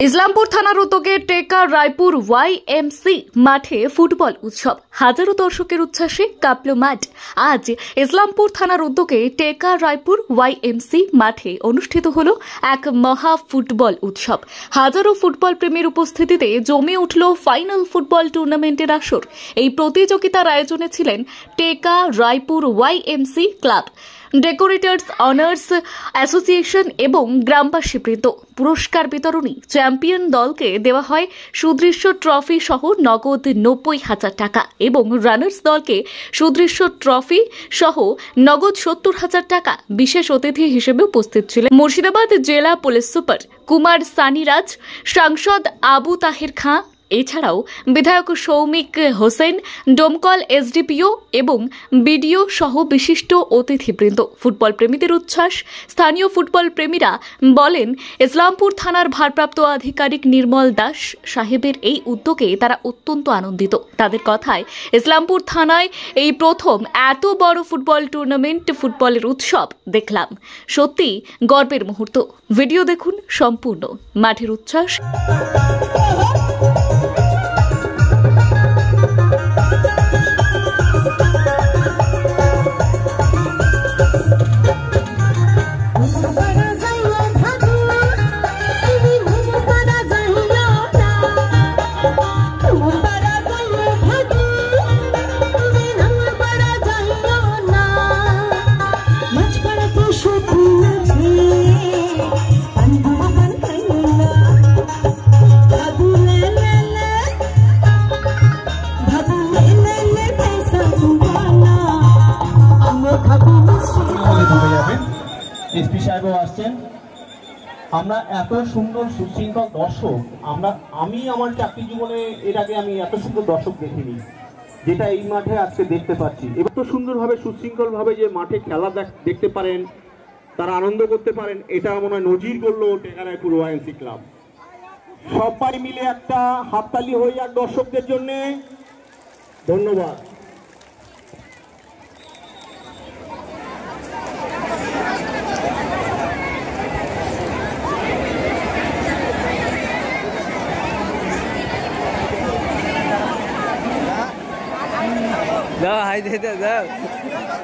ইসলামপুর থানার উদ্যোগে টেকা রায়পুর ওয়াইএমসি মাঠে ফুটবল উৎসব। হাজারো দর্শকের উচ্ছ্বাসে কাঁপল মাঠ। আজ ইসলামপুর থানার উদ্যোগে টেকা রায়পুর ওয়াইএমসি মাঠে অনুষ্ঠিত হল এক মহা ফুটবল উৎসব। হাজারো ফুটবল প্রেমীর উপস্থিতিতে জমে উঠল ফাইনাল ফুটবল টুর্নামেন্টের আসর। এই প্রতিযোগিতার আয়োজনে ছিলেন Teka Raipur YMC club, decorators owners association এবং গ্রামবাসীবৃন্দ। পুরস্কার বিতরণী চ্যাম্পিয়ন দলকে দেওয়া হয় সুদৃশ্য ট্রফি সহ নগদ 90,000 টাকা এবং রানার্স দলকে সুদৃশ্য ট্রফি সহ নগদ 70,000 টাকা। বিশেষ অতিথি হিসেবে উপস্থিত ছিলেন মুর্শিদাবাদ জেলা পুলিশ সুপার কুমার সানিরাজ, সাংসদ আবু তাহের খাঁ, এছাড়াও বিধায়ক সৌমিক হোসেন, ডোমকল এসডিপিও এবং বিডিও সহ বিশিষ্ট অতিথিবৃন্দ। ফুটবল প্রেমীদের উচ্ছ্বাস। স্থানীয় ফুটবল প্রেমীরা বলেন, ইসলামপুর থানার ভারপ্রাপ্ত আধিকারিক নির্মল দাস সাহেবের এই উদ্যোগে তারা অত্যন্ত আনন্দিত। তাদের কথায়, ইসলামপুর থানায় এই প্রথম এত বড় ফুটবল টুর্নামেন্ট, ফুটবলের উৎসব দেখলাম। সত্যি গর্বের মুহূর্ত। ভিডিও দেখুন সম্পূর্ণ। মাঠের উচ্ছ্বাস। এসপি সাহেবও আসছেন। আমরা এত সুন্দর সুশৃঙ্খল দর্শক আমি আমার চাকরি জীবনে এর আগে আমি এত সুন্দর দর্শক দেখিনি, যেটা এই মাঠে আজকে দেখতে পাচ্ছি। এবার তো সুন্দরভাবে সুশৃঙ্খলভাবে যে মাঠে খেলা দেখতে পারেন, তারা আনন্দ করতে পারেন, এটা মনে হয় নজির করলো টেকা রায়পুর ওয়াইএমসি ক্লাব। সবাই মিলে একটা হাততালি হয়ে যাক দর্শকদের জন্য। ধন্যবাদ। দাও হাই দে দাও।